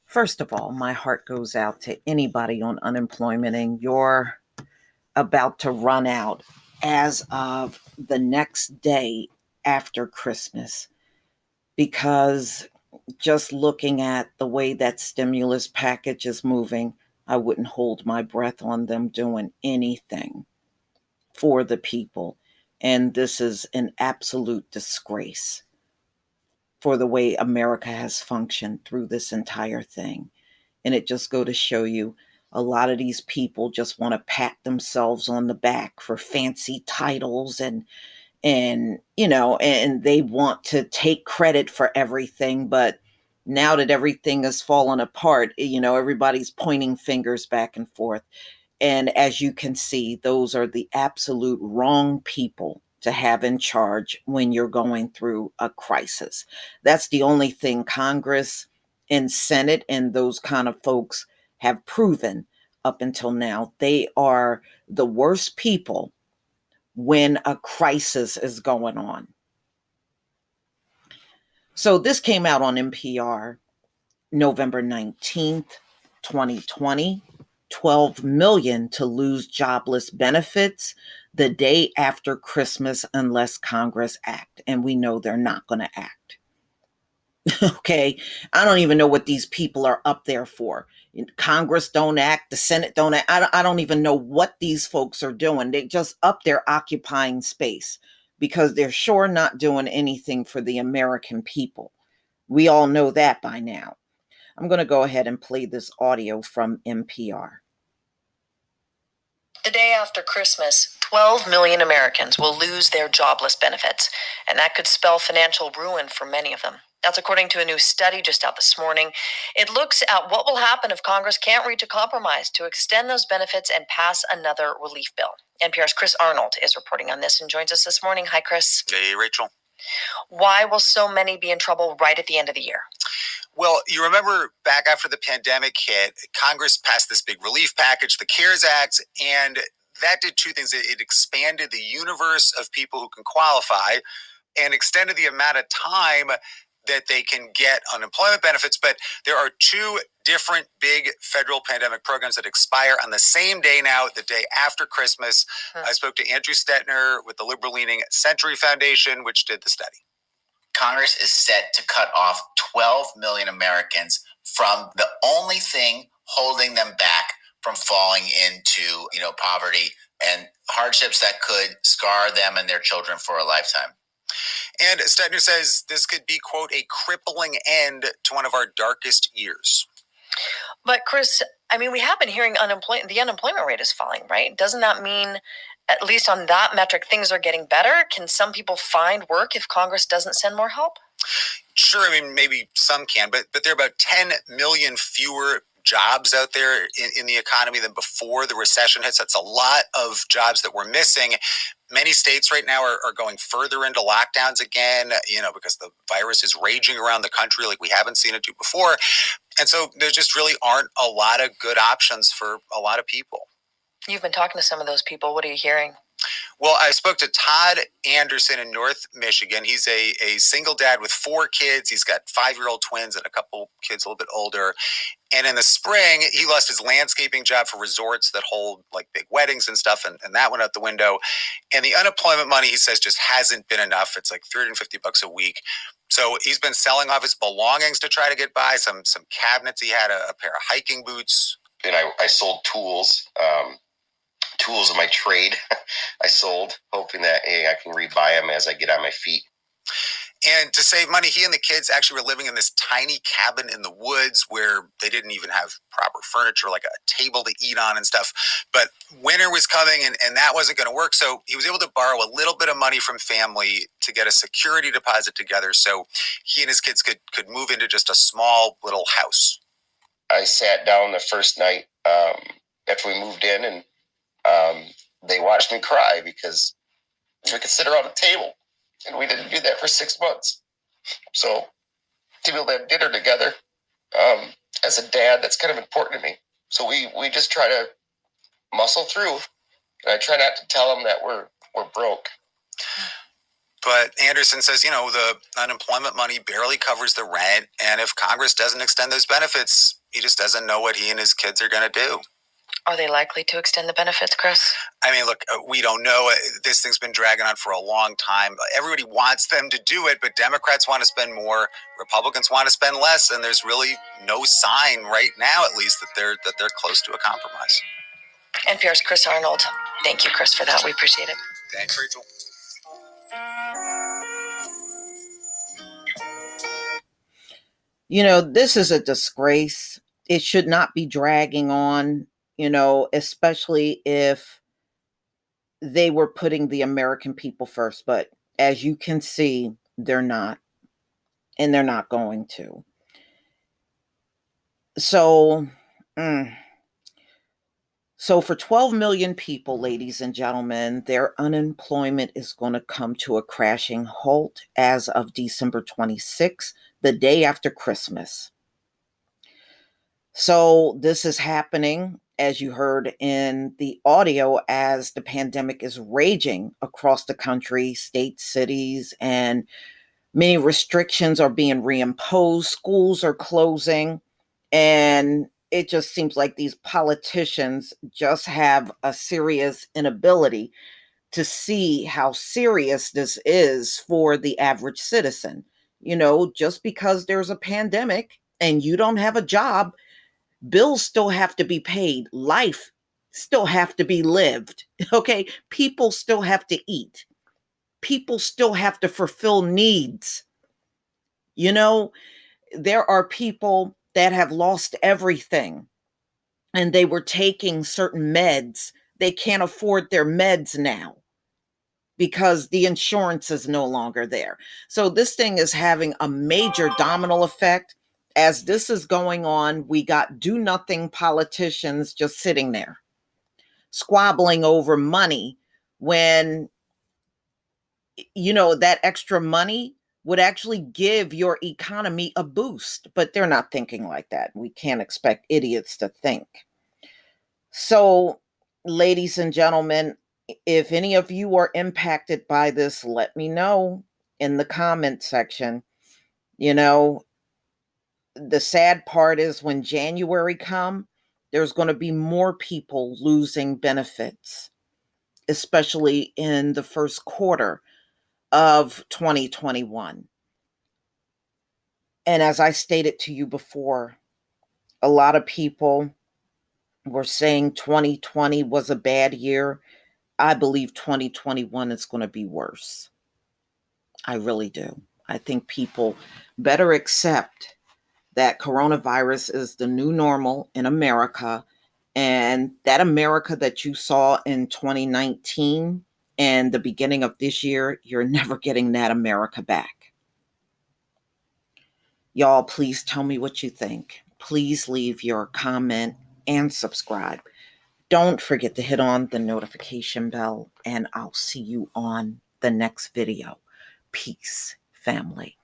First of all, my heart goes out to anybody on unemployment, and you're about to run out as of the next day after Christmas. Because just looking at the way that stimulus package is moving, I wouldn't hold my breath on them doing anything for the people. And this is an absolute disgrace for the way America has functioned through this entire thing. And it just go to show you a lot of these people just want to pat themselves on the back for fancy titles and they want to take credit for everything. But now that everything has fallen apart, everybody's pointing fingers back and forth. And as you can see, those are the absolute wrong people to have in charge when you're going through a crisis. That's the only thing Congress and Senate and those kind of folks have proven up until now. They are the worst people when a crisis is going on. So this came out on NPR November 19th, 2020. 12 million to lose jobless benefits the day after Christmas unless Congress act. And we know they're not going to act. Okay. I don't even know what these people are up there for. Congress don't act, the Senate don't act. I don't even know what these folks are doing. They just up there occupying space because they're sure not doing anything for the American people. We all know that by now. I'm going to go ahead and play this audio from NPR. The day after Christmas, 12 million Americans will lose their jobless benefits, and that could spell financial ruin for many of them. That's according to a new study just out this morning. It looks at what will happen if Congress can't reach a compromise to extend those benefits and pass another relief bill. NPR's Chris Arnold is reporting on this and joins us this morning. Hi, Chris. Hey, Rachel. Why will so many be in trouble right at the end of the year? Well, you remember back after the pandemic hit, Congress passed this big relief package, the CARES Act, and that did two things. It expanded the universe of people who can qualify and extended the amount of time that they can get unemployment benefits. But there are two different big federal pandemic programs that expire on the same day now, the day after Christmas. I spoke to Andrew Stetner with the liberal-leaning Century Foundation, which did the study. Congress is set to cut off 12 million Americans from the only thing holding them back from falling into, poverty and hardships that could scar them and their children for a lifetime. And Stetner says this could be, quote, a crippling end to one of our darkest years. But Chris, we have been hearing the unemployment rate is falling, right? Doesn't that mean, at least on that metric, things are getting better? Can some people find work if Congress doesn't send more help? Sure, maybe some can, but there are about 10 million fewer jobs out there in the economy than before the recession hits. That's a lot of jobs that we're missing. Many states right now are going further into lockdowns again, because the virus is raging around the country like we haven't seen it do before. And so there just really aren't a lot of good options for a lot of people. You've been talking to some of those people. What are you hearing? Well, I spoke to Todd Anderson in North Michigan. He's a single dad with 4 kids. He's got 5-year-old twins and a couple kids a little bit older. And in the spring, he lost his landscaping job for resorts that hold like big weddings and stuff. And that went out the window. And the unemployment money, he says, just hasn't been enough. It's like $350 a week. So he's been selling off his belongings to try to get by. Some cabinets. He had a pair of hiking boots. And I sold tools. Tools of my trade I sold, hoping that I can rebuy them as I get on my feet. And to save money, he and the kids actually were living in this tiny cabin in the woods where they didn't even have proper furniture, like a table to eat on and stuff. But winter was coming and that wasn't going to work. So he was able to borrow a little bit of money from family to get a security deposit together so he and his kids could move into just a small little house. I sat down the first night after we moved in and they watched me cry because we could sit around a table, and we didn't do that for 6 months. So to be able to have dinner together, as a dad, that's kind of important to me. So we just try to muscle through, and I try not to tell them that we're broke. But Anderson says, the unemployment money barely covers the rent. And if Congress doesn't extend those benefits, he just doesn't know what he and his kids are going to do. Are they likely to extend the benefits, Chris? I mean, look, we don't know. This thing's been dragging on for a long time. Everybody wants them to do it, but Democrats want to spend more, Republicans want to spend less, and there's really no sign right now, at least, that they're close to a compromise. NPR's Chris Arnold. Thank you, Chris, for that. We appreciate it. Thanks, Rachel. This is a disgrace. It should not be dragging on, especially if they were putting the American people first. But as you can see, they're not. And they're not going to. So for 12 million people, ladies and gentlemen, their unemployment is going to come to a crashing halt as of December 26th, the day after Christmas. So this is happening, as you heard in the audio, as the pandemic is raging across the country, states, cities, and many restrictions are being reimposed. Schools are closing. And it just seems like these politicians just have a serious inability to see how serious this is for the average citizen. Just because there's a pandemic and you don't have a job, bills still have to be paid. Life still have to be lived. Okay. People still have to eat. People still have to fulfill needs. There are people that have lost everything and they were taking certain meds. They can't afford their meds now because the insurance is no longer there. So this thing is having a major domino effect. As this is going on, we got do nothing politicians just sitting there squabbling over money when, that extra money would actually give your economy a boost, but they're not thinking like that. We can't expect idiots to think. So, ladies and gentlemen, if any of you are impacted by this, let me know in the comment section. The sad part is when January come, there's going to be more people losing benefits, especially in the first quarter of 2021. And as I stated to you before, a lot of people were saying 2020 was a bad year. I believe 2021 is going to be worse. I really do. I think people better accept that coronavirus is the new normal in America, and that America that you saw in 2019 and the beginning of this year, you're never getting that America back. Y'all, please tell me what you think. Please leave your comment and subscribe. Don't forget to hit on the notification bell, and I'll see you on the next video. Peace, family.